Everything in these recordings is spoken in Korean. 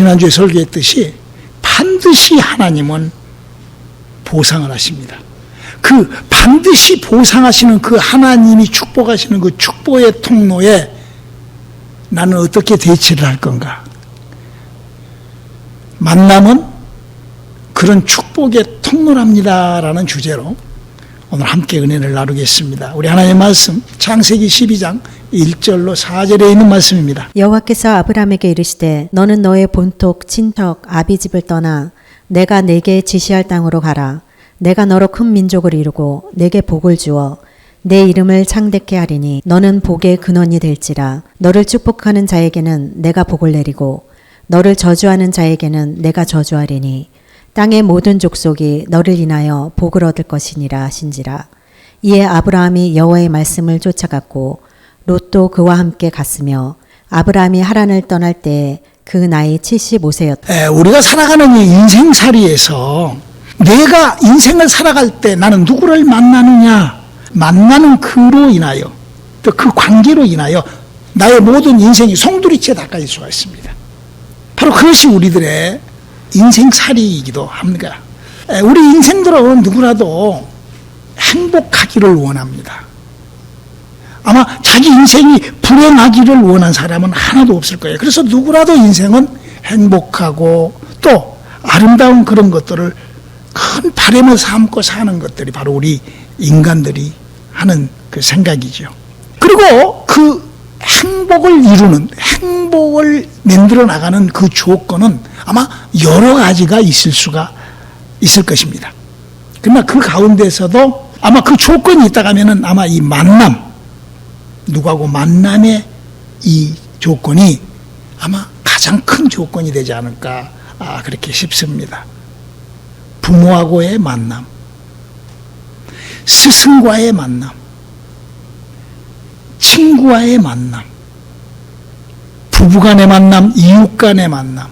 지난주에 설교했듯이 반드시 하나님은 보상을 하십니다. 그 반드시 보상하시는 그 하나님이 축복하시는 그 축복의 통로에 나는 어떻게 대처를 할 건가? 만남은 그런 축복의 통로랍니다라는 주제로 오늘 함께 은혜를 나누겠습니다. 우리 하나님의 말씀 창세기 12장 1절로 4절에 있는 말씀입니다. 여호와께서 아브라함에게 이르시되 너는 너의 본토 친척 아비집을 떠나 내가 네게 지시할 땅으로 가라. 내가 너로 큰 민족을 이루고 내게 복을 주어 내 이름을 창대케 하리니 너는 복의 근원이 될지라. 너를 축복하는 자에게는 내가 복을 내리고 너를 저주하는 자에게는 내가 저주하리니 땅의 모든 족속이 너를 인하여 복을 얻을 것이니라 하신지라. 이에 아브라함이 여호와의 말씀을 쫓아갔고 롯도 그와 함께 갔으며 아브라함이 하란을 떠날 때 그 나이 75세였다. 우리가 살아가는 이 인생살이에서 내가 인생을 살아갈 때 나는 누구를 만나느냐, 만나는 그로 인하여 또 그 관계로 인하여 나의 모든 인생이 송두리째 닦아질 수가 있습니다. 바로 그것이 우리들의 인생살이이기도 합니다. 우리 인생들은 누구라도 행복하기를 원합니다. 아마 자기 인생이 불행하기를 원한 사람은 하나도 없을 거예요. 그래서 누구라도 인생은 행복하고 또 아름다운 그런 것들을 큰 바람을 삼고 사는 것들이 바로 우리 인간들이 하는 그 생각이죠. 그리고 그 행복을 이루는, 행복을 만들어 나가는 그 조건은 아마 여러 가지가 있을 것입니다. 그러나 그 가운데서도 아마 그 조건이 있다고 하면은 아마 이 만남, 누구하고 만남의 이 조건이 아마 가장 큰 조건이 되지 않을까 그렇게 싶습니다. 부모하고의 만남, 스승과의 만남, 친구와의 만남, 부부간의 만남, 이웃간의 만남,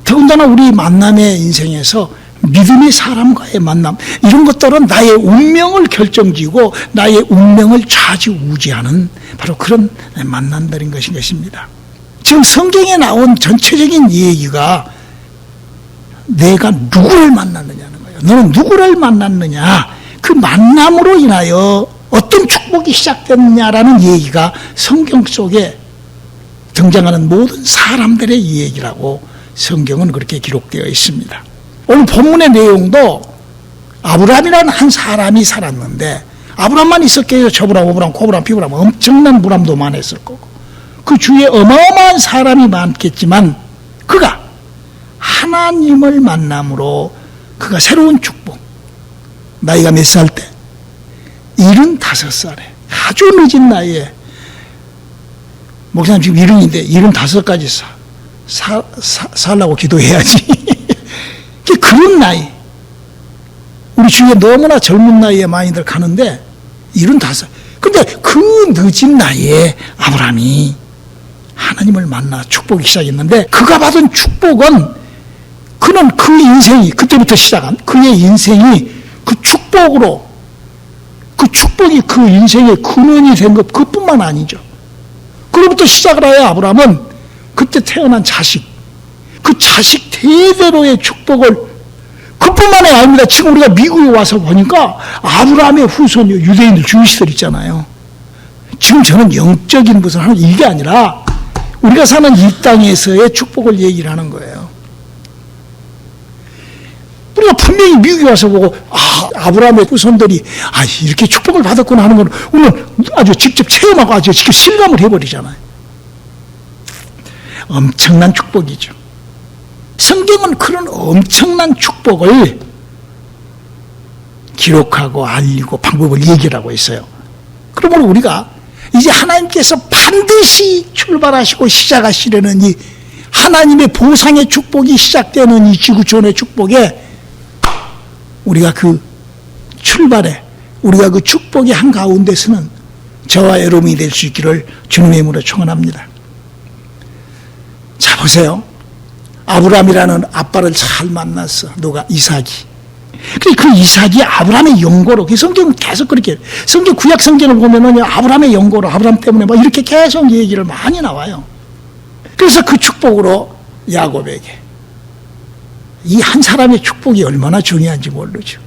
더군다나 우리 만남의 인생에서 믿음의 사람과의 만남, 이런 것들은 나의 운명을 결정지고 나의 운명을 좌지우지하는 바로 그런 만남들인 것입니다. 지금 성경에 나온 전체적인 얘기가 내가 누구를 만났느냐는 거예요. 너는 누구를 만났느냐, 그 만남으로 인하여 어떤 축복이 시작됐느냐라는 얘기가 성경 속에 등장하는 모든 사람들의 얘기라고 성경은 그렇게 기록되어 있습니다. 오늘 본문의 내용도 아브라함이라는 한 사람이 살았는데, 아브라함만 있었겠죠. 저브람, 오브람, 코브람, 피브람, 엄청난 무람도 많았을 거고 그 주위에 어마어마한 사람이 많겠지만 그가 하나님을 만남으로 그가 새로운 축복, 나이가 몇 살 때? 75살에 아주 늦은 나이에, 목사님 지금 70인데 75까지 살라고 기도해야지. 그런 나이, 우리 주위에 너무나 젊은 나이에 많이들 가는데 75. 근데 그 늦은 나이에 아브라함이 하나님을 만나 축복이 시작했는데, 그가 받은 축복은 그는 그 인생이, 그때부터 시작한 그의 인생이 그 축복으로, 그 축복이 그 인생의 근원이 된 것 그뿐만 아니죠. 그로부터 시작을 하여 아브라함은 그때 태어난 자식, 그 자식 대대로의 축복을 그뿐만이 아닙니다. 지금 우리가 미국에 와서 보니까 아브라함의 후손 유대인들, 주이시들 있잖아요. 지금 저는 영적인 것을 하는 일이 아니라 우리가 사는 이 땅에서의 축복을 얘기를 하는 거예요. 우리가 분명히 미국에 와서 보고 아브라함의 후손들이 이렇게 축복을 받았구나 하는 건 오늘 아주 직접 체험하고 아주 직접 실감을 해버리잖아요. 엄청난 축복이죠. 성경은 그런 엄청난 축복을 기록하고 알리고 방법을 얘기하고 있어요. 그러므로 우리가 이제 하나님께서 반드시 출발하시고 시작하시려는 이 하나님의 보상의 축복이 시작되는 이 지구촌의 축복에 우리가 그 출발에, 우리가 그 축복의 한가운데서는 저와 여러분이 될 수 있기를 주님의 이름으로 축원합니다. 자, 보세요. 아브라함이라는 아빠를 잘 만났어. 누가? 이삭이. 그 이삭이 아브라함의 영고로, 그 성경은 계속 그렇게, 성경 구약 성경을 보면은 아브라함의 영고로, 아브라함 때문에 막 이렇게 계속 얘기를 많이 나와요. 그래서 그 축복으로 야곱에게. 이 한 사람의 축복이 얼마나 중요한지 모르죠.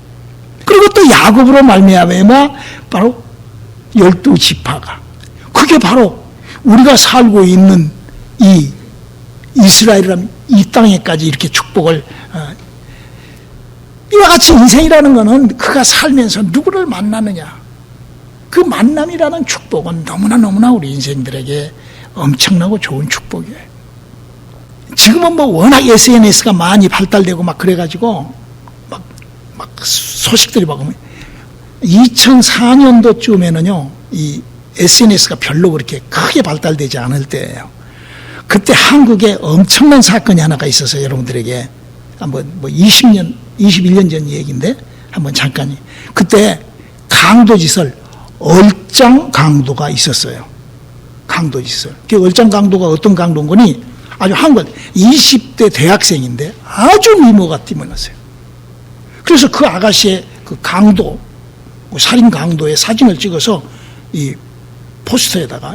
그리고 또 야곱으로 말미암아 바로 12지파가, 그게 바로 우리가 살고 있는 이 이스라엘이라는 이 땅에까지 이렇게 축복을, 이와 같이 인생이라는 것은 그가 살면서 누구를 만나느냐, 그 만남이라는 축복은 너무나 우리 인생들에게 엄청나고 좋은 축복이에요. 지금은 뭐 워낙 SNS가 많이 발달되고 막 그래가지고 막 소식들이 막 2004년도쯤에는요 이 SNS가 별로 그렇게 크게 발달되지 않을 때예요. 그때 한국에 엄청난 사건이 하나가 있어서 여러분들에게 한번 뭐 20년, 21년 전 얘기인데 한번 잠깐. 그때 강도지설 얼짱 강도가 있었어요. 강도지설. 그 얼짱 강도가 어떤 강도인 거니? 아주 한국 20대 대학생인데 아주 미모가 뛰어났어요. 그래서 그 아가씨의 그 강도, 살인 강도의 사진을 찍어서 이 포스터에다가,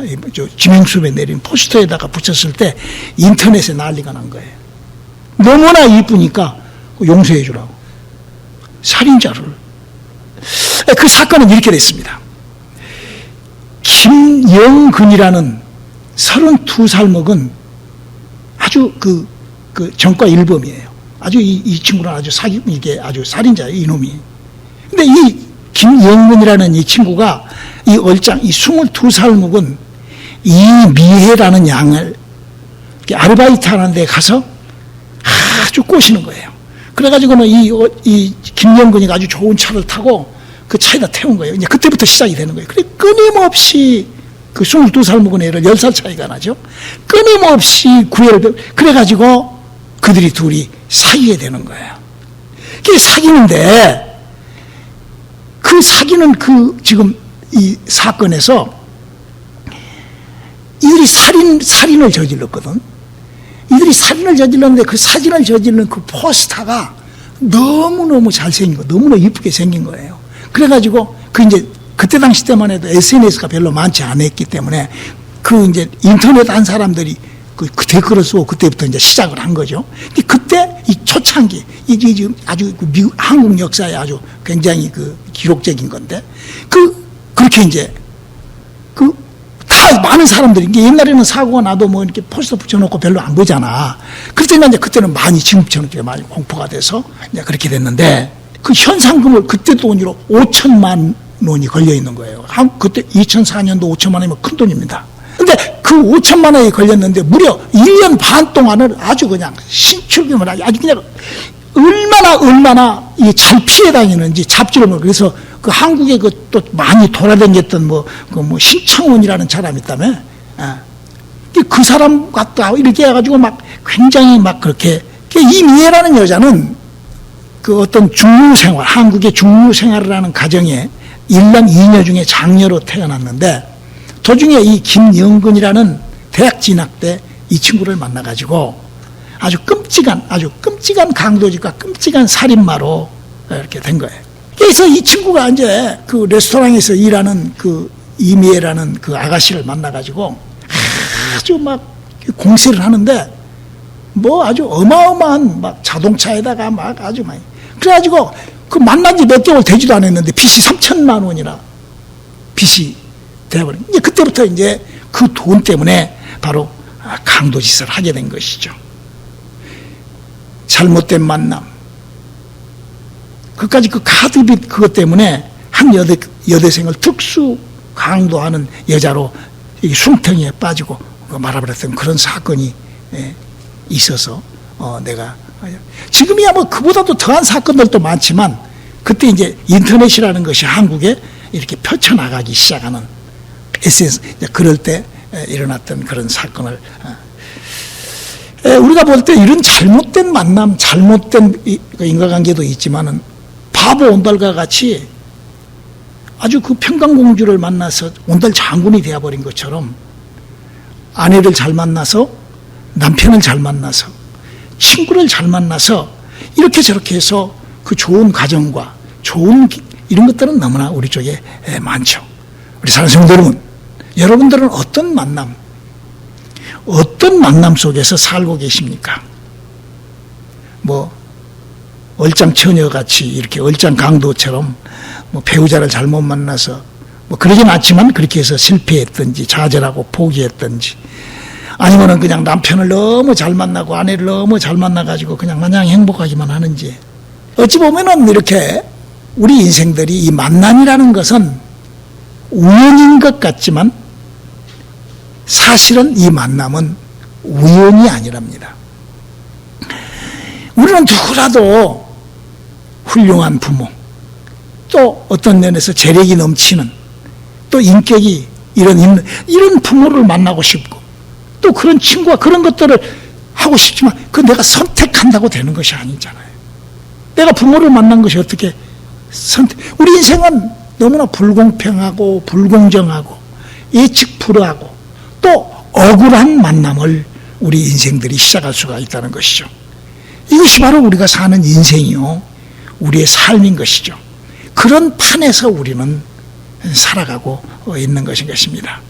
지명수에 내린 포스터에다가 붙였을 때 인터넷에 난리가 난 거예요. 너무나 이쁘니까 용서해 주라고. 살인자를. 그 사건은 이렇게 됐습니다. 김영근이라는 32살 먹은 아주 그 전과 일범이에요. 아주 이 친구는 아주 이게 아주 살인자예요, 이놈이. 근데 이 김영근이라는 이 친구가 이 얼짱, 이 22살 먹은 이미혜라는 양을 아르바이트 하는 데 가서 아주 꼬시는 거예요. 그래가지고는 이 김영근이가 아주 좋은 차를 타고 그 차에다 태운 거예요. 이제 그때부터 시작이 되는 거예요. 그래 끊임없이 그 22살 먹은 애를 10살 차이가 나죠. 끊임없이 구애를, 그래가지고 그들이 둘이 사귀게 되는 거예요. 그게 사귀는데, 그 사귀는 지금 이 사건에서 이들이 살인을 저질렀거든. 이들이 살인을 저질렀는데 그 사진을 저지른 그 포스터가 너무너무 잘생긴 거, 너무너무 이쁘게 생긴 거예요. 그래가지고 그때 당시 때만 해도 SNS가 별로 많지 않았기 때문에 이제 인터넷 한 사람들이 그 댓글을 쓰고 그때부터 이제 시작을 한 거죠. 그때 이 초창기, 이게 지금 아주 미국, 한국 역사에 아주 굉장히 기록적인 건데, 그렇게 이제 다 많은 사람들이, 옛날에는 사고가 나도 뭐 이렇게 포스터 붙여놓고 별로 안 보잖아. 그렇지만 이제 그때는 많이 지금처럼 많이 공포가 돼서 이제 그렇게 됐는데, 그 현상금을 그때 돈으로 5천만 원이 걸려 있는 거예요. 그때 2004년도 5천만 원이면 큰 돈입니다. 근데 그 5천만 원이 걸렸는데 무려 1년 반 동안을 아주 그냥 신출금을 아주 그냥 얼마나 잘 피해 다니는지 잡지를 뭐, 그래서 그 한국에 또 많이 돌아다녔던 신창원이라는 사람이 있다며. 그 사람 같다 이렇게 해가지고 막 굉장히 막 그렇게, 이미애라는 여자는 그 어떤 중류생활, 한국의 중류생활을 하는 가정에 일남 2녀 중에 장녀로 태어났는데, 도중에 이 김영근이라는 대학 진학 때 이 친구를 만나가지고 아주 끔찍한 강도질과 끔찍한 살인마로 이렇게 된 거예요. 그래서 이 친구가 이제 그 레스토랑에서 일하는 그 이미애라는 그 아가씨를 만나가지고 아주 막 공세를 하는데, 뭐 아주 어마어마한 막 자동차에다가 막 아주 많이. 그래가지고 그 만난 지 몇 개월 되지도 않았는데 빚이 3천만 원이나 빚이 돼버린. 이제 그때부터 이제 그 돈 때문에 바로 강도짓을 하게 된 것이죠. 잘못된 만남. 그까지 그 카드빚 그것 때문에 한 여대생을 특수 강도하는 여자로 숨통에 빠지고 말아버렸던 그런 사건이 있어서 내가 지금이야 뭐 그보다도 더한 사건들도 많지만, 그때 이제 인터넷이라는 것이 한국에 이렇게 펼쳐나가기 시작하는 SNS, 그럴 때 일어났던 그런 사건을, 우리가 볼 때 이런 잘못된 만남, 잘못된 인과관계도 있지만은 바보 온달과 같이 아주 그 평강공주를 만나서 온달 장군이 되어버린 것처럼 아내를 잘 만나서, 남편을 잘 만나서, 친구를 잘 만나서 이렇게 저렇게 해서 그 좋은 가정과 좋은 이런 것들은 너무나 우리 쪽에 많죠. 우리 사랑하는 성도 여러분, 여러분들은 어떤 만남 속에서 살고 계십니까? 뭐 얼짱 처녀같이 이렇게 얼짱 강도처럼 뭐 배우자를 잘못 만나서 뭐 그러진 않지만 그렇게 해서 실패했든지 좌절하고 포기했든지, 아니면은 그냥 남편을 너무 잘 만나고 아내를 너무 잘 만나가지고 그냥 마냥 행복하기만 하는지, 어찌 보면은 이렇게 우리 인생들이 이 만남이라는 것은 우연인 것 같지만 사실은 이 만남은 우연이 아니랍니다. 우리는 누구라도 훌륭한 부모, 또 어떤 면에서 재력이 넘치는, 또 인격이 이런 부모를 만나고 싶고, 또 그런 친구와 그런 것들을 하고 싶지만 그 내가 선택한다고 되는 것이 아니잖아요. 내가 부모를 만난 것이 어떻게 우리 인생은 너무나 불공평하고 불공정하고 예측 불허하고 또 억울한 만남을 우리 인생들이 시작할 수가 있다는 것이죠. 이것이 바로 우리가 사는 인생이요, 우리의 삶인 것이죠. 그런 판에서 우리는 살아가고 있는 것인 것입니다.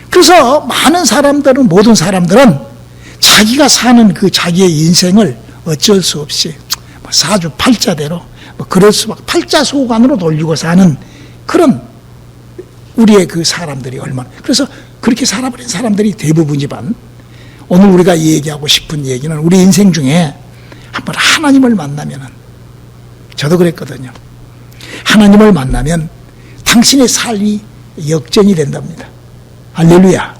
그래서 많은 사람들은, 모든 사람들은 자기가 사는 그 자기의 인생을 어쩔 수 없이 사주팔자대로 그럴 수밖에, 팔자소관으로 돌리고 사는 그런 우리의 그 사람들이 얼마나, 그래서 그렇게 살아버린 사람들이 대부분이지만, 오늘 우리가 얘기하고 싶은 얘기는 우리 인생 중에 한번 하나님을 만나면은, 저도 그랬거든요. 하나님을 만나면 당신의 삶이 역전이 된답니다. 할렐루야.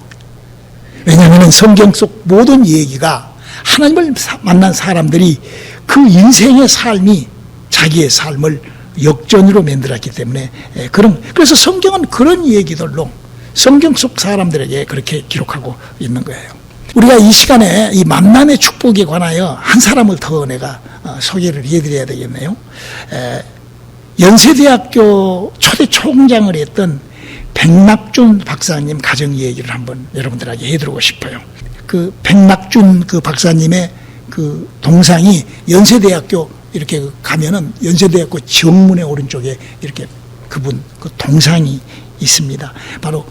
왜냐하면 성경 속 모든 얘기가 하나님을 만난 사람들이 그 인생의 삶이 자기의 삶을 역전으로 만들었기 때문에, 그래서 성경은 그런 얘기들로 성경 속 사람들에게 그렇게 기록하고 있는 거예요. 우리가 이 시간에 이 만남의 축복에 관하여 한 사람을 더 내가 소개를 해드려야 되겠네요. 연세대학교 초대 총장을 했던 백낙준 박사님 가정 얘기를 한번 여러분들에게 해드리고 싶어요. 그 백낙준 그 박사님의 그 동상이 연세대학교 이렇게 가면은 연세대학교 정문의 오른쪽에 이렇게 그분 그 동상이 있습니다. 바로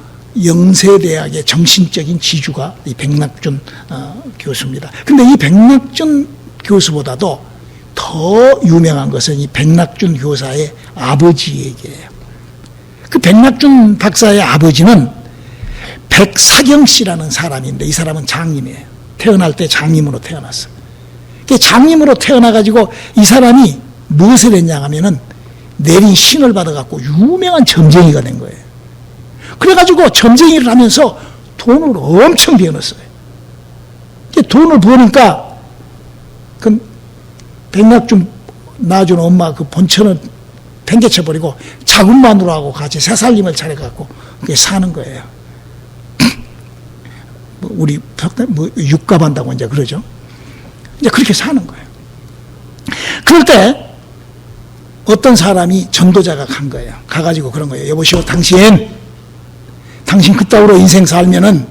영세대학의 정신적인 지주가 이 백낙준 교수입니다. 근데 이 백낙준 교수보다도 더 유명한 것은 이 백낙준 교사의 아버지 얘기예요. 그 백낙준 박사의 아버지는 백사경 씨라는 사람인데, 이 사람은 장님이에요. 태어날 때 장님으로 태어났어요. 장님으로 태어나가지고 이 사람이 무엇을 했냐 하면은 내린 신을 받아갖고 유명한 점쟁이가 된 거예요. 그래가지고 점쟁이를 하면서 돈을 엄청 버었어요. 돈을 버니까 그 백낙준 낳아준 엄마 그 본처는 팽개쳐버리고 자군 마누라하고 같이 새살림을 차려갖고 그게 사는 거예요. 우리 육갑한다고 이제 그러죠. 이제 그렇게 사는 거예요. 그럴 때 어떤 사람이 전도자가 간 거예요. 가가지고 그런 거예요. 여보시오, 당신 그따위로 인생 살면은,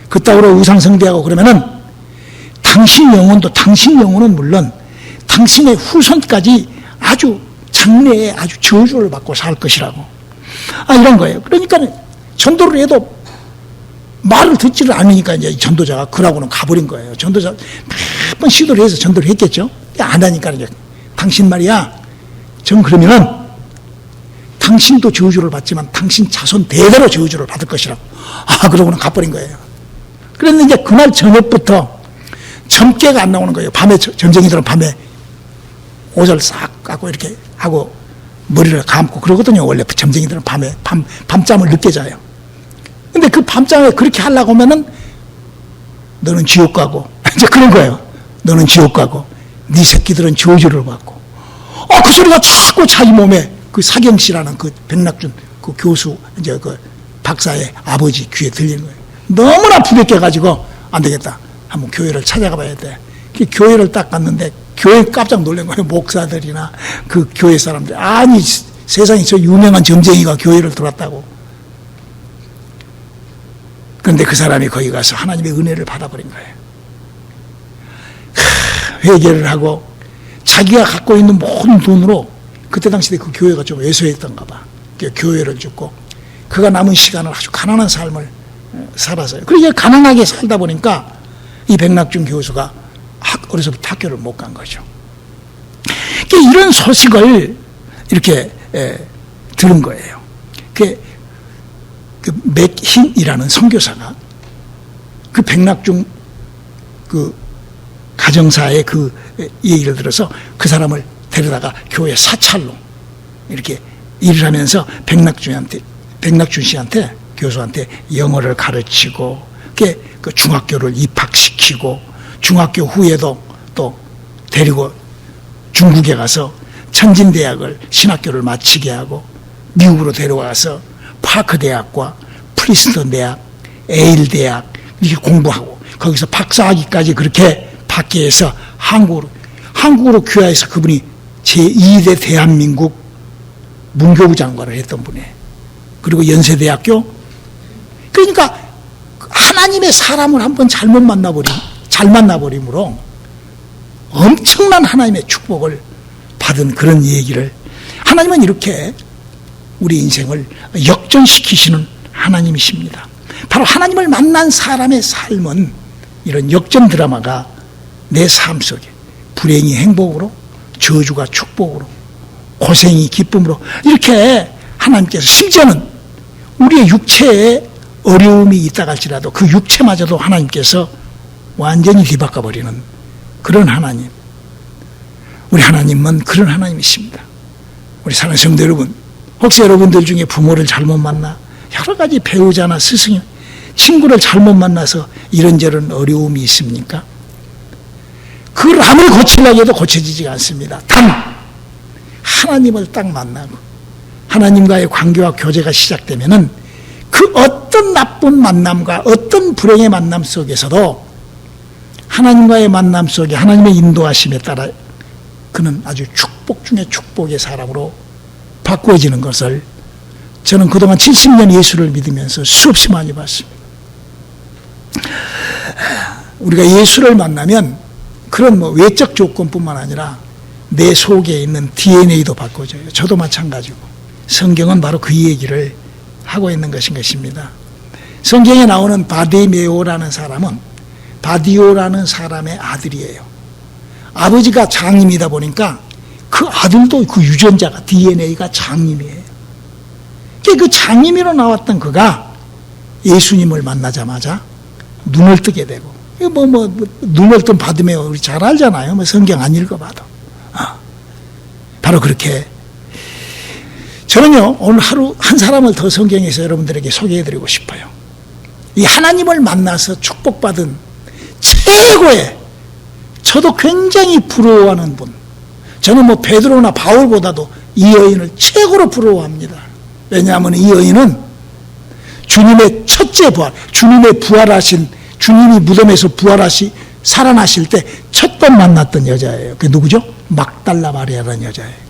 그따위로 우상숭배하고 그러면은 당신 영혼은 물론 당신의 후손까지 아주 장래에 아주 저주를 받고 살 것이라고. 이런 거예요. 그러니까 전도를 해도 말을 듣지를 않으니까 이제 전도자가 그러고는 가버린 거예요. 전도자 몇 번 시도를 해서 전도를 했겠죠. 안 하니까 이제 당신 말이야, 전 그러면은 당신도 저주를 받지만 당신 자손 대대로 저주를 받을 것이라고. 그러고는 가버린 거예요. 그랬는데 이제 그날 저녁부터 점괘가 안 나오는 거예요. 밤에 점쟁이들은 밤에 옷을 싹 깎고 이렇게 하고 머리를 감고 그러거든요. 원래 점쟁이들은 밤에 밤잠을 늦게 자요. 근데 그 밤잠에 그렇게 하려고 하면은 너는 지옥 가고 이제 그런 거예요. 너는 지옥 가고 네 새끼들은 저주를 받고. 그 소리가 자꾸 자기 몸에 그 사경 씨라는 그 백낙준 그 교수 이제 그 박사의 아버지 귀에 들리는 거예요. 너무나 부대껴가지고 안 되겠다. 한번 교회를 찾아가 봐야 돼. 그 교회를 딱 갔는데 교회 깜짝 놀란 거예요. 목사들이나 그 교회 사람들. 아니 세상에 저 유명한 점쟁이가 교회를 들어왔다고. 그런데 그 사람이 거기 가서 하나님의 은혜를 받아버린 거예요. 회개를 하고 자기가 갖고 있는 모든 돈으로, 그때 당시에 그 교회가 좀 왜소했던가 봐. 교회를 짓고 그가 남은 시간을 아주 가난한 삶을 살았어요. 그러니까 가난하게 살다 보니까 이 백낙준 교수가 어려서부터 학교를 못 간 거죠. 이런 소식을 이렇게 들은 거예요. 그 맥힌이라는 선교사가 그 백낙중 그 가정사의 그 얘기를 들어서 그 사람을 데려다가 교회 사찰로 이렇게 일을 하면서 백낙준 씨한테 교수한테 영어를 가르치고 그 중학교를 입학시키고 중학교 후에도 또 데리고 중국에 가서 천진대학을 신학교를 마치게 하고 미국으로 데려와서 파크 대학과 프리스턴 대학, 에일 대학 이렇게 공부하고 거기서 박사학위까지 그렇게 받게 해서 한국으로 귀화해서 그분이 제2대 대한민국 문교부 장관을 했던 분이에요. 그리고 연세대학교. 그러니까 하나님의 사람을 한번 잘 만나버림으로 엄청난 하나님의 축복을 받은 그런 얘기를, 하나님은 이렇게 우리 인생을 역전시키시는 하나님이십니다. 바로 하나님을 만난 사람의 삶은 이런 역전 드라마가 내 삶 속에 불행이 행복으로, 저주가 축복으로, 고생이 기쁨으로 이렇게 하나님께서, 심지어는 우리의 육체에 어려움이 있다 할지라도 그 육체마저도 하나님께서 완전히 뒤바꿔버리는 그런 하나님. 우리 하나님은 그런 하나님이십니다. 우리 사랑하는 성도 여러분, 혹시 여러분들 중에 부모를 잘못 만나, 여러 가지 배우자나 스승님, 친구를 잘못 만나서 이런저런 어려움이 있습니까? 그걸 아무리 고치려고 해도 고쳐지지가 않습니다. 단 하나님을 딱 만나고 하나님과의 관계와 교제가 시작되면은 그 어떤 나쁜 만남과 어떤 불행의 만남 속에서도 하나님과의 만남 속에 하나님의 인도하심에 따라 그는 아주 축복 중에 축복의 사람으로 바꾸어지는 것을 저는 그동안 70년 예수를 믿으면서 수없이 많이 봤습니다. 우리가 예수를 만나면 그런 외적 조건뿐만 아니라 내 속에 있는 DNA도 바꿔져요. 저도 마찬가지고. 성경은 바로 그 얘기를 하고 있는 것입니다. 성경에 나오는 바디메오라는 사람은 바디오라는 사람의 아들이에요. 아버지가 장님이다 보니까 그 아들도 그 유전자가 DNA가 장님이에요. 그 장님으로 나왔던 그가 예수님을 만나자마자 눈을 뜨게 되고, 눈을 뜬 바디메오 우리 잘 알잖아요. 성경 안 읽어봐도. 바로 그렇게 저는요 오늘 하루 한 사람을 더 성경에서 여러분들에게 소개해드리고 싶어요. 이 하나님을 만나서 축복받은 최고의, 저도 굉장히 부러워하는 분, 저는 베드로나 바울보다도 이 여인을 최고로 부러워합니다. 왜냐하면 이 여인은 주님의 첫째 부활, 주님이 무덤에서 살아나실 때 첫 번 만났던 여자예요. 그게 누구죠? 막달라 마리아라는 여자예요.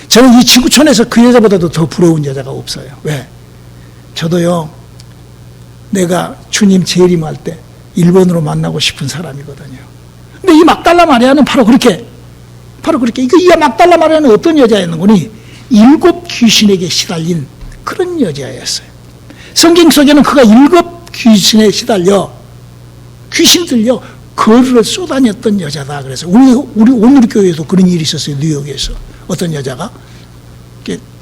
저는 이 지구촌에서 그 여자보다도 더 부러운 여자가 없어요. 왜? 저도요, 내가 주님 재림할 때 일본으로 만나고 싶은 사람이거든요. 근데 이 막달라 마리아는 바로 그렇게 이 막달라 마리아는 어떤 여자였는거니 7 귀신에게 시달린 그런 여자였어요. 성경 속에는 그가 7 귀신에 시달려 귀신들요 거루를 쏘다녔던 여자다. 그래서 우리 오늘 교회에도 그런 일이 있었어요. 뉴욕에서 어떤 여자가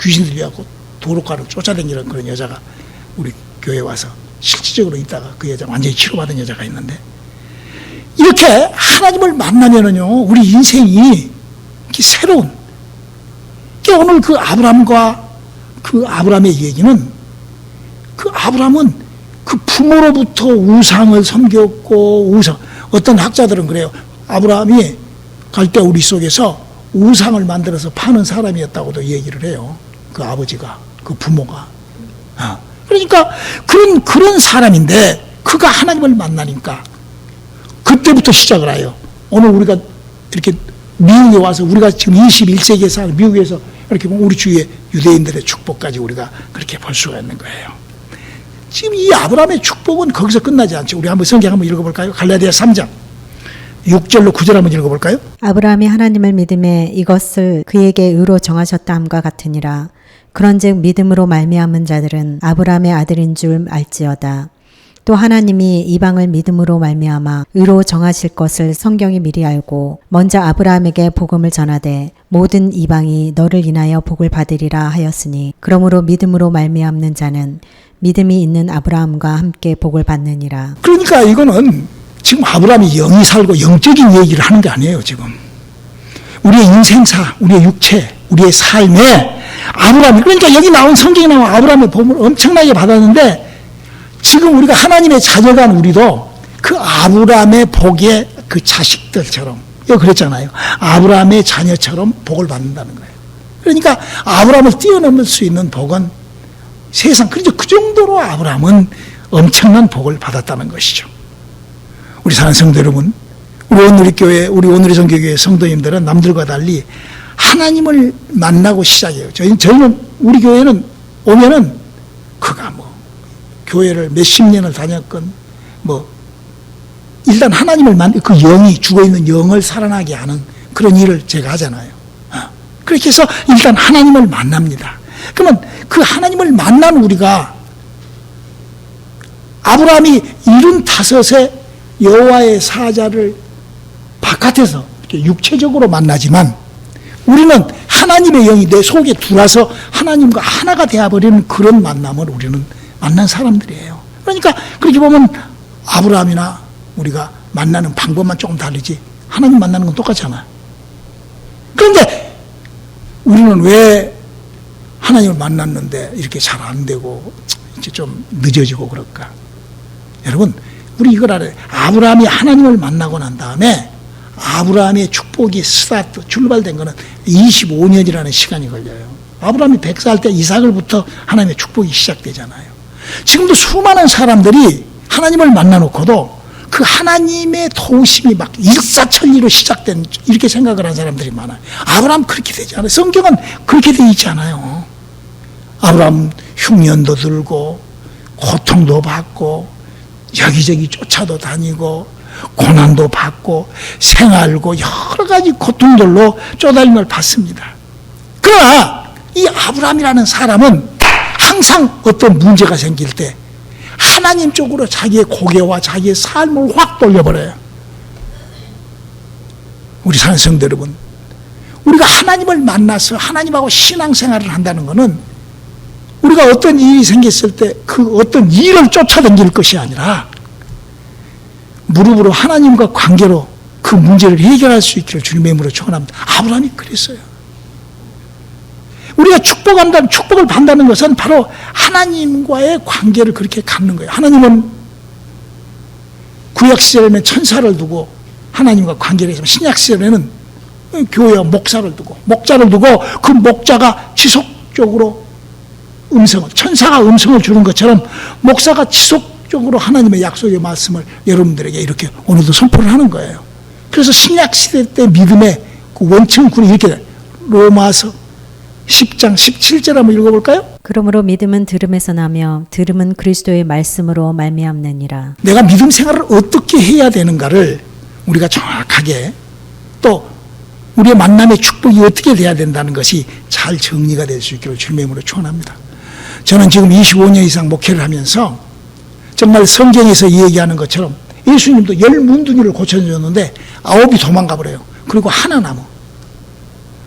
귀신 들려갖고 도로가를 쫓아다니는 그런 여자가 우리 교회에 와서 실질적으로 있다가 그 여자 완전히 치료받은 여자가 있는데, 이렇게 하나님을 만나면은요 우리 인생이 새로운, 오늘 그 아브라함의 얘기는, 그 아브라함은 그 부모로부터 우상을 섬겼고, 어떤 학자들은 그래요. 아브라함이 갈대우리 속에서 우상을 만들어서 파는 사람이었다고도 얘기를 해요. 그 아버지가, 그 부모가. 그러니까 그런 사람인데 그가 하나님을 만나니까 그때부터 시작을 해요. 오늘 우리가 이렇게 미국에 와서 우리가 지금 21세기에 사는 미국에서 이렇게 보면 우리 주위에 유대인들의 축복까지 우리가 그렇게 볼 수가 있는 거예요. 지금 이 아브라함의 축복은 거기서 끝나지 않죠. 우리 한번 성경 한번 읽어볼까요? 갈라디아 3장 6절로 9절 한번 읽어볼까요? 아브라함이 하나님을 믿음에 이것을 그에게 의로 정하셨다 함과 같으니라. 그런즉 믿음으로 말미암은 자들은 아브라함의 아들인 줄 알지어다. 또 하나님이 이방을 믿음으로 말미암아 의로 정하실 것을 성경이 미리 알고 먼저 아브라함에게 복음을 전하되 모든 이방이 너를 인하여 복을 받으리라 하였으니 그러므로 믿음으로 말미암는 자는 믿음이 있는 아브라함과 함께 복을 받느니라. 그러니까 이거는 지금 아브라함이 영이 살고 영적인 얘기를 하는 게 아니에요. 지금 우리의 인생사, 우리의 육체, 우리의 삶에 아브라함이, 그러니까 여기 나온 성경에 나온 아브라함의 복을 엄청나게 받았는데 지금 우리가 하나님의 자녀간 우리도 그 아브라함의 복의 그 자식들처럼, 여기 그랬잖아요. 아브라함의 자녀처럼 복을 받는다는 거예요. 그러니까 아브라함을 뛰어넘을 수 있는 복은 세상, 그러니까 그 정도로 아브라함은 엄청난 복을 받았다는 것이죠. 우리 사랑하는 성도 여러분, 우리 오늘의 우리 오늘의 성교교회 성도님들은 남들과 달리 하나님을 만나고 시작해요. 저희는, 우리 교회는 오면은 그가 뭐 교회를 몇십 년을 다녔건 일단 하나님을 그 영이, 죽어있는 영을 살아나게 하는 그런 일을 제가 하잖아요. 그렇게 해서 일단 하나님을 만납니다. 그러면 그 하나님을 만난 우리가, 아브라함이 75세 여호와의 사자를 바깥에서 이렇게 육체적으로 만나지만 우리는 하나님의 영이 내 속에 들어와서 하나님과 하나가 되어버리는 그런 만남을 우리는 만난 사람들이에요. 그러니까 그렇게 보면 아브라함이나 우리가 만나는 방법만 조금 다르지 하나님 만나는 건 똑같잖아요. 그런데 우리는 왜 하나님을 만났는데 이렇게 잘 안 되고 이제 좀 늦어지고 그럴까? 여러분, 우리 이걸 알아요. 아브라함이 하나님을 만나고 난 다음에 아브라함의 축복이 스타트, 출발된 거는 25년이라는 시간이 걸려요. 아브라함이 100살 때 이삭을부터 하나님의 축복이 시작되잖아요. 지금도 수많은 사람들이 하나님을 만나놓고도 그 하나님의 도우심이 막 일사천리로 시작된, 이렇게 생각을 한 사람들이 많아요. 아브라함 그렇게 되지 않아요. 성경은 그렇게 되어 있지 않아요. 아브라함 흉년도 들고 고통도 받고 여기저기 쫓아도 다니고 고난도 받고 생활고 여러 가지 고통들로 쪼달림을 받습니다. 그러나 이 아브라함이라는 사람은 항상 어떤 문제가 생길 때 하나님 쪽으로 자기의 고개와 자기의 삶을 확 돌려버려요. 우리 사는 성도 여러분, 우리가 하나님을 만나서 하나님하고 신앙생활을 한다는 것은 우리가 어떤 일이 생겼을 때 그 어떤 일을 쫓아다닐 것이 아니라 무릎으로 하나님과 관계로 그 문제를 해결할 수 있기를 주님의 이름으로 축원합니다. 아브라함이 그랬어요. 우리가 축복을 받는다는 것은 바로 하나님과의 관계를 그렇게 갖는 거예요. 하나님은 구약시절에는 천사를 두고 하나님과 관계를 했지만 신약시절에는 교회와 목사를 두고 그 목자가 지속적으로 천사가 음성을 주는 것처럼 목사가 지속적으로 하나님의 약속의 말씀을 여러분들에게 이렇게 오늘도 선포를 하는 거예요. 그래서 신약시대 때 믿음의 그 원천군이 이렇게 돼요. 로마서 10장 17절 한번 읽어볼까요? 그러므로 믿음은 들음에서 나며 들음은 그리스도의 말씀으로 말미암느니라. 내가 믿음 생활을 어떻게 해야 되는가를 우리가 정확하게, 또 우리의 만남의 축복이 어떻게 돼야 된다는 것이 잘 정리가 될 수 있기를 주님의 이름으로 축원합니다. 저는 지금 25년 이상 목회를 하면서 정말 성경에서 얘기하는 것처럼 예수님도 10문둥이를 고쳐줬는데 9이 도망가 버려요. 그리고 하나 남아.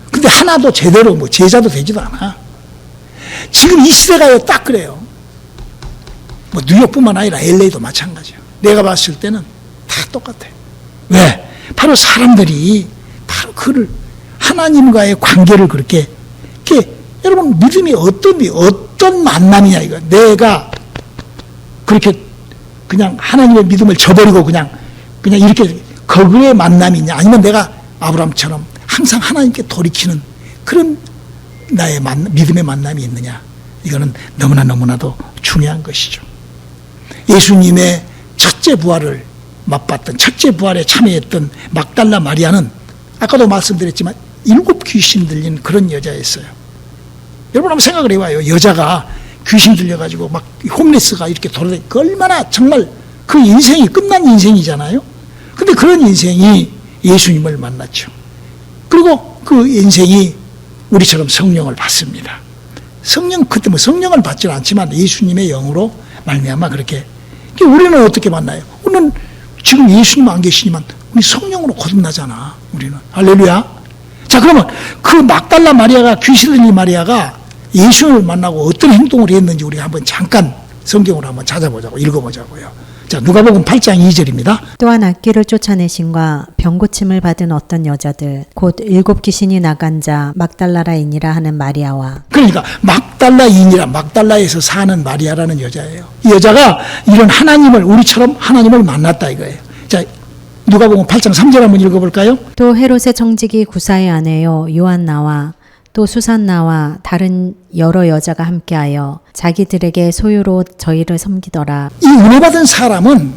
근데 하나도 제대로 제자도 되지도 않아. 지금 이 시대가 딱 그래요. 뉴욕뿐만 아니라 LA도 마찬가지예요. 내가 봤을 때는 다 똑같아요. 왜? 바로 사람들이 바로 그를, 하나님과의 관계를 그렇게 여러분, 믿음이 어떤 만남이냐 이거. 내가 그렇게 그냥 하나님의 믿음을 저버리고 그냥 이렇게 거기에 만남이 있냐, 아니면 내가 아브라함처럼 항상 하나님께 돌이키는 그런 나의 믿음의 만남이 있느냐, 이거는 너무나도 중요한 것이죠. 예수님의 첫째 부활을 맛봤던, 첫째 부활에 참여했던 막달라 마리아는 아까도 말씀드렸지만 7 귀신 들린 그런 여자였어요. 여러분 한번 생각을 해봐요. 여자가 귀신 들려가지고 막 홈리스가 이렇게 돌아다니고 얼마나 정말 그 인생이 끝난 인생이잖아요. 근데 그런 인생이 예수님을 만났죠. 그리고 그 인생이 우리처럼 성령을 받습니다. 성령을 받지는 않지만 예수님의 영으로 말미암아 그렇게 우리는 어떻게 만나요? 우리는 지금 예수님 안 계시지만 우리 성령으로 거듭나잖아. 우리는. 할렐루야. 자, 그러면 그 막달라 마리아가, 귀신 들린 마리아가 예수님을 만나고 어떤 행동을 했는지 우리 한번 잠깐 성경으로 한번 찾아보자고, 읽어보자고요. 자, 누가복음 8장 2절입니다. 또한 악귀를 쫓아내신과 병고침을 받은 어떤 여자들 곧 7 귀신이 나간 자 막달라라인이라 하는 마리아와 그러니까 막달라인이라, 막달라에서 사는 마리아라는 여자예요. 이 여자가 이런 하나님을, 우리처럼 하나님을 만났다 이거예요. 자, 누가복음 8장 3절 한번 읽어볼까요? 또 헤롯의 청지기 구사의 아내요 요한나와 또 수산나와 다른 여러 여자가 함께하여 자기들에게 소유로 저희를 섬기더라. 이 은혜 받은 사람은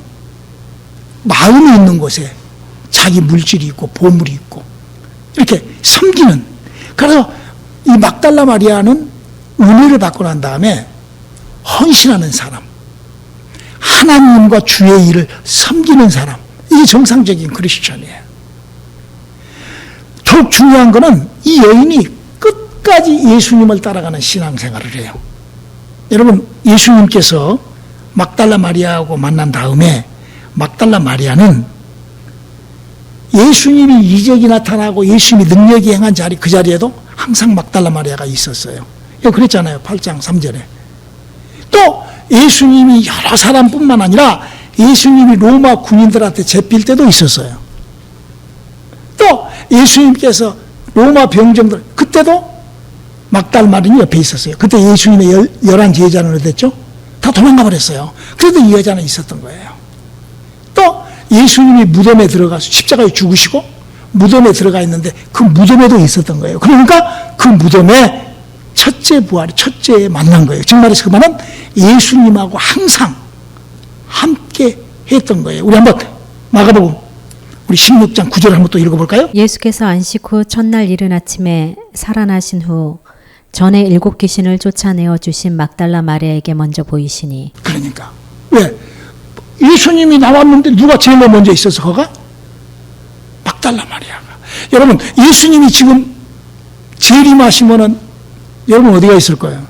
마음이 있는 곳에 자기 물질이 있고 보물이 있고 이렇게 섬기는, 그래서 이 막달라 마리아는 은혜를 받고 난 다음에 헌신하는 사람, 하나님과 주의 일을 섬기는 사람, 이게 정상적인 크리스천이에요. 더욱 중요한 거는 이 여인이 끝까지 예수님을 따라가는 신앙생활을 해요. 여러분, 예수님께서 막달라 마리아하고 만난 다음에 막달라 마리아는 예수님이 이적이 나타나고 예수님이 능력이 행한 자리, 그 자리에도 항상 막달라 마리아가 있었어요. 그랬잖아요. 8장 3절에. 또 예수님이 여러 사람뿐만 아니라 예수님이 로마 군인들한테 잡힐 때도 있었어요. 또 예수님께서 로마 병정들, 그때도 막달 마리아는 옆에 있었어요. 그때 예수님의 11 제자는 어디 됐죠? 다 도망가 버렸어요. 그래도 이 여자는 있었던 거예요. 또 예수님이 무덤에 들어가서 십자가에 죽으시고 무덤에 들어가 있는데 그 무덤에도 있었던 거예요. 그러니까 그 무덤에 첫째 부활, 첫째 만난 거예요. 정말에서 그 말은 예수님하고 항상 함께 했던 거예요. 우리 한번 마가복음 우리 16장 9절 한번 또 읽어볼까요? 예수께서 안식 후 첫날 이른 아침에 살아나신 후 전에 7 귀신을 쫓아내어 주신 막달라 마리아에게 먼저 보이시니. 그러니까 왜? 예수님이 나왔는데 누가 제일 먼저 있어서 거가? 막달라 마리아가. 여러분, 예수님이 지금 재림하시면은 여러분 어디가 있을 거예요?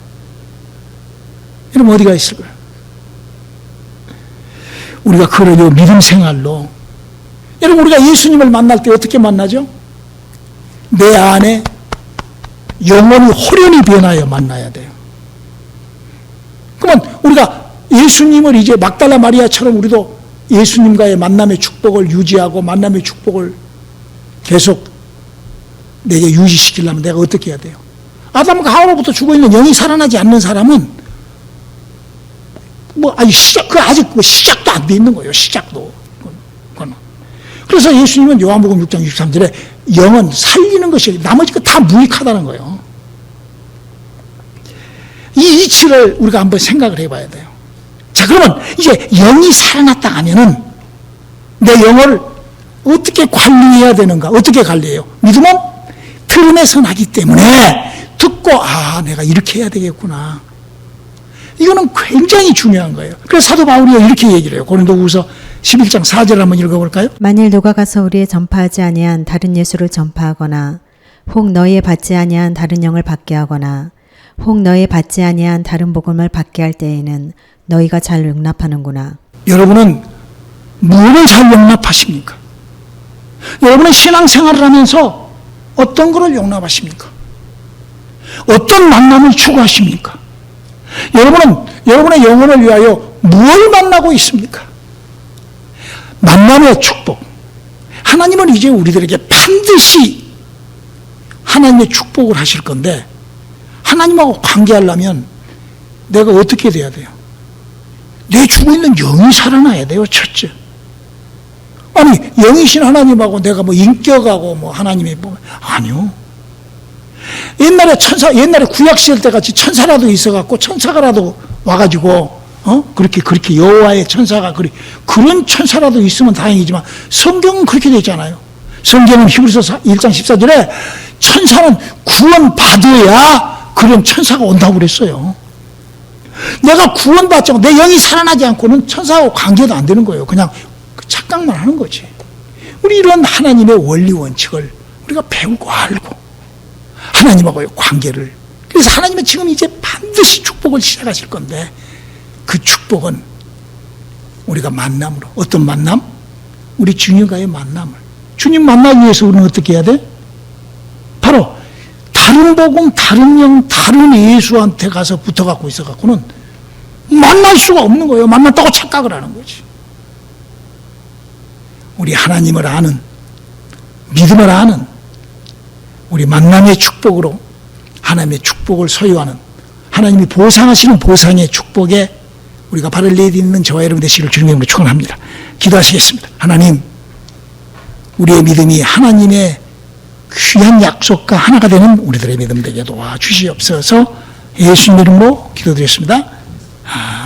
여러분 어디가 있을 거예요? 우리가 그러려 믿음 생활로, 여러분 우리가 예수님을 만날 때 어떻게 만나죠? 내 안에 영혼이 호련히 변하여 만나야 돼요. 그러면 우리가 예수님을 이제 막달라 마리아처럼 우리도 예수님과의 만남의 축복을 유지하고 만남의 축복을 계속 내게 유지시키려면 내가 어떻게 해야 돼요? 아담과 하와로부터 죽어있는 영이 살아나지 않는 사람은 아직 시작도 안 돼 있는 거예요. 시작도. 그래서 예수님은 요한복음 6장 63절에 영은 살리는 것이 나머지 거 다 무익하다는 거예요. 이 이치를 우리가 한번 생각을 해봐야 돼요. 자, 그러면 이제 영이 살아났다 하면은 내 영을 어떻게 관리해야 되는가? 어떻게 관리해요? 믿음은 들음에서 나기 때문에 듣고 내가 이렇게 해야 되겠구나. 이거는 굉장히 중요한 거예요. 그래서 사도 바울이 이렇게 얘기를 해요. 고린도후서 11장 4절 한번 읽어볼까요? 만일 누가 가서 우리의 전파하지 아니한 다른 예수를 전파하거나 혹 너희의 받지 아니한 다른 영을 받게 하거나 혹 너희의 받지 아니한 다른 복음을 받게 할 때에는 너희가 잘 용납하는구나. 여러분은 무엇을 잘 용납하십니까? 여러분의 신앙생활을 하면서 어떤 것을 용납하십니까? 어떤 만남을 추구하십니까? 여러분은 여러분의 영혼을 위하여 무엇을 만나고 있습니까? 만남의 축복. 하나님은 이제 우리들에게 반드시 하나님의 축복을 하실 건데, 하나님하고 관계하려면 내가 어떻게 돼야 돼요? 내 죽어있는 영이 살아나야 돼요. 첫째. 아니, 영이신 하나님하고 내가 인격하고 하나님이 아니요. 옛날에 구약시절 때 같이 천사라도 있어갖고 천사가라도 와가지고 그렇게 여호와의 천사가 그런 천사라도 있으면 다행이지만 성경은 그렇게 되어 있잖아요. 성경은 히브리서 1장 14절에 천사는 구원받아야 그런 천사가 온다고 그랬어요. 내가 구원받지 않고 내 영이 살아나지 않고는 천사하고 관계도 안 되는 거예요. 그냥 착각만 하는 거지. 우리 이런 하나님의 원리 원칙을 우리가 배우고 알고 하나님하고의 관계를, 그래서 하나님은 지금 이제 반드시 축복을 시작하실 건데 그 축복은 우리가 만남으로. 어떤 만남? 우리 주님과의 만남을. 주님 만나기 위해서 우리는 어떻게 해야 돼? 바로 다른 복음, 다른 영, 다른 예수한테 가서 붙어갖고 있어갖고는 만날 수가 없는 거예요. 만났다고 착각을 하는 거지. 우리 하나님을 아는, 믿음을 아는, 우리 만남의 축복으로 하나님의 축복을 소유하는, 하나님이 보상하시는 보상의 축복에 우리가 발을 내딛는 저와 여러분 되시기를 주님의 이름으로 축원합니다. 기도하시겠습니다. 하나님, 우리의 믿음이 하나님의 귀한 약속과 하나가 되는 우리들의 믿음 되게 도와주시옵소서. 예수님 이름으로 기도드렸습니다. 아멘.